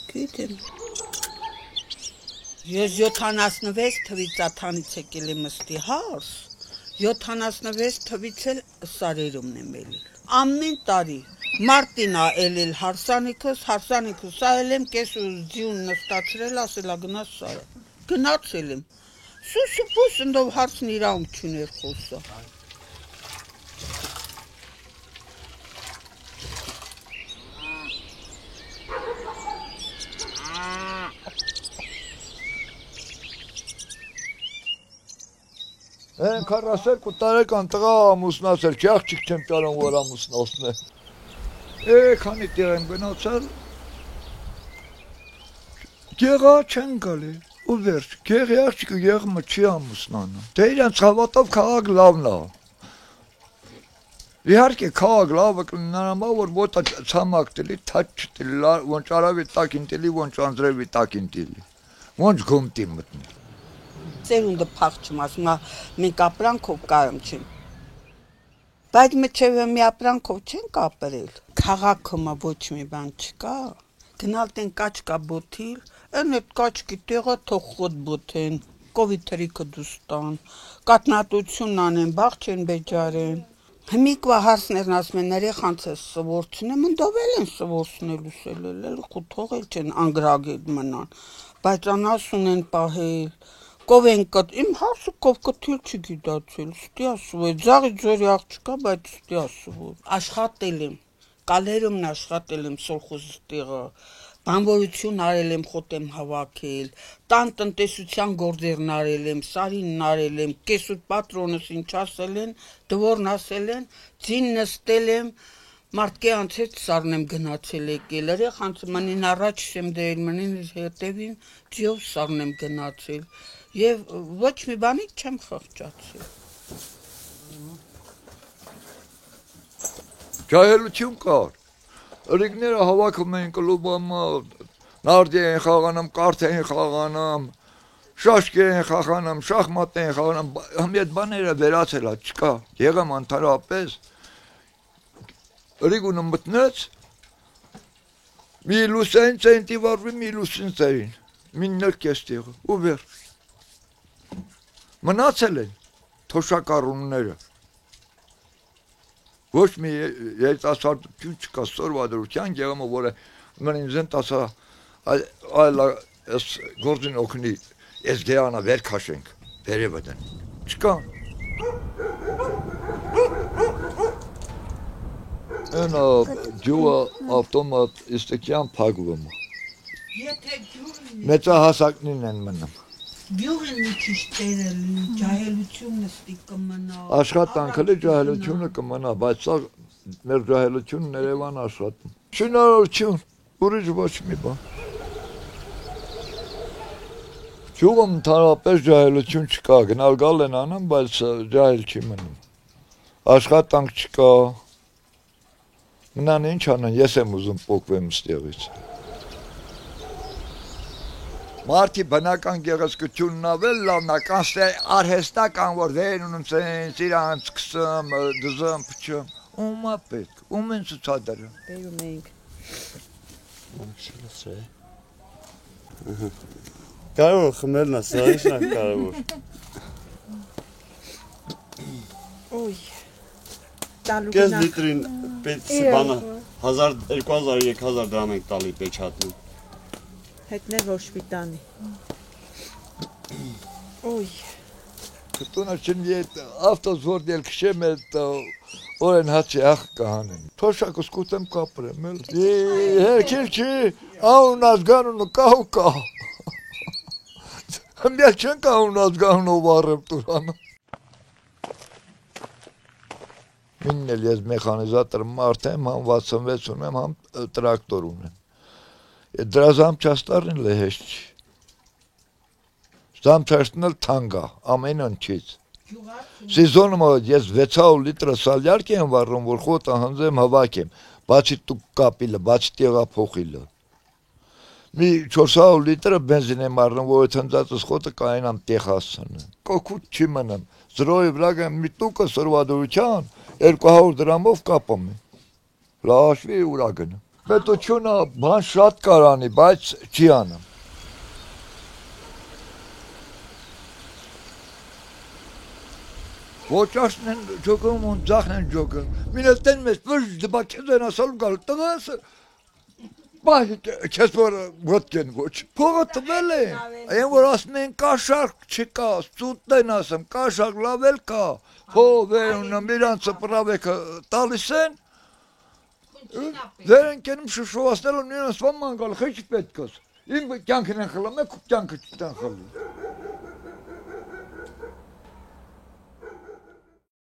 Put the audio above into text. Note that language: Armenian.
Գիտեմ։ Ես 76 թվից աթանից եկել եմ ըստի հարս, 76 թվից էլ սարերումն եմ ելել։ Ամեն տարի մարտին ա ելել հարսանիքս սահել եմ կես ու ձյուն նստացրել, ասելա գնաց սարը։ Գնացել եմ։ Սուսուպուս ընդով հարցն իրանք չուներ խոսը։ Են 42 տարեկան տղա ամուսնացել, չի աղջիկ չեմ ճարում, որ ամուսնացնե։ Քանի տեղ եմ գնացել, գեղա չեն գալի, ու վերջ, գեղի աղջիկը գեղմը չի ամուսնանում։ Դե իրենց հավատով քաղաք լավն է։ Իհարկե քաղաք լավը կլինարամա, որ ոտա ցամաք տելի, թաչ չտելի, ոնչ արավի տակին տելի, ոնչ անձրևի տակին տելի, ոնչ գոմտի մտնի։ Սերունդը փախչում, ասում է, մենք ապրանքով կարում չեն։ Բայց մինչև մի ապրանքով չեն կապրել։ Քաղաքում ոչ մի բան չկա։ Գնալ տեն կաչկա բոթիլ, այն այդ կաչկի տեղը թող խոտ բոթեն, կովի թրիքը դուստան, կատնատություն անեն, բաղ չեն բեջարեն։ Հիմիկվա հարսներն ասում են, երեխանց ես սվորցնեմ, ընդով են սվորցնելուս էլ թողել չեն անգրագետ մնան, բայց անասուն են պահել, կով են կտ, իմ հարսը կով կտիլ չի գիտացել, ստի ասուր, ձաղի ձորի աղջկա, բայց ստի ասուր, աշխատել եմ, կալերումն աշխատել եմ սոլխոզի տեղը, բանվորություն արել եմ, խոտ եմ հավաքել, տան տնտեսության գործերն արել եմ, սարինն արել եմ, կեսուտ պատրոնս ինչ ասել են, դվորն ասել են, ձին նստել եմ, մարդկի անցեց սարն եմ գնացել եկել, երեխանց մնին առաջ եմ դրել, մնին հետևին ձիով սարն եմ գնացել, և ոչ մի բանից չեմ խղճացել։ Ջահելություն կար, ըրիկները հավաքում էին կլուբամա, նարդի են խաղանամ, կարդ են խաղանամ, շաշկի են խաղանամ, շախմատ են խաղանամ, հմի այդ բաները վերացել չկա, եղեմ անթարապես, ըրիկունը մտնեց, մի լուսային ծենտի վարվի, մի լուսին ծերին, մին ներկես տեղը, ու վեր, մնացել են թոշակառունները, ոչ մի երիտասարդություն չկա սորվադրության գեղամը, որը մնին զեն տասա այլ ես գործին օգնի, ես գերանա վեր կաշենք, վերևը դեն, չկա։ Են ջուը ավտոմատ իստեկյան պագվում, մեծահասակնին են մնում։ Գյուղն մի քիչ տերելի, ջահելությունը ստի կմնա։ Աշխատանքելի ջահելությունը կմնա, բայց սա մեր ջահելությունն Երևան աշխատում։ Շինարարություն, ուրիշ ոչ մի բան։ Ջուղում ընդհանրապես ջահելություն չկա, գնալ գալ են անում, բայց ջահել չի մնում։ Աշխատանք չկա։ Մնան ինչ անեն, ես եմ ուզում պոկվեմ ստեղից։ Մարդի բնական գեղեցկությունն ավել լավն է, կանստե արհեստական, որ վեր ունում ծենց, իրանց սկսում, դզում, փչում, ում է պետք, ում են ցուցադրում։ Բերում էինք։ Կարևոր խմելն է, սա ինչն է կարևոր։ Ոյ, տալու Կես լիտրին պետք բանը, 1200-3000 դրամ ենք տալի պեչատնում։ Հետներ ոչ պիտանի։ Ոյ։ Կտունը չն ետ ավտոզվոր դել քշեմ էտ օրեն հացի աղ կահանեմ։ Թոշակս կուտեմ կապրեմ էլ։ Հերքել չի, աուն ազգանունը կահու կա։ Հմյալ չեն կահուն ազգանունով առեմ տուրանը։ Մինն էլ ես մեխանիզատոր մարդ եմ, համ 66 ունեմ, համ տրակտոր ունեմ։ Դրա զամչաստարն էլ հեշտ չի։ Զամչաստն էլ թանգա, ամեն ընչից։ Սիզոնում ես 600 լիտրը սալյարկ եմ վառում, որ խոտը հնձեմ հավաքեմ, բացի տուկ կապիլը, բացի տեղափոխիլը։ Մի 400 լիտրը բենզին եմ առնում, որ այդ հնձածս խոտը կայնամ տեղ հասցնեմ։ Կոքուտ չի մնամ, զրոյի վրա մի տուկը սրվադրության 200 դրամով կապում եմ։ Լաշվի ուրա գնա։ պետությունը բան շատ կարանի, բայց չի անում։ Ոչ աշն են ջոգում ու ձախն են ջոգում։ Մինեստեն մեզ վրժ դբակեզ են ասալու գալ տղաս։ Բայց քեզ որ ոդկեն ոչ։ Փողը տվել է։ Այն որ ասում են կաշառք չկա, սուտն են ասում, կաշառք լավ էլ կա։ Փողը միրանցը պրավեկը տալիս են։ Դեր են կենում շշուասնելու նրանց վաման գալ խիչ պետքոս։ Իմ կյանքն են խլում, մեկ կյանքը չտան խլում։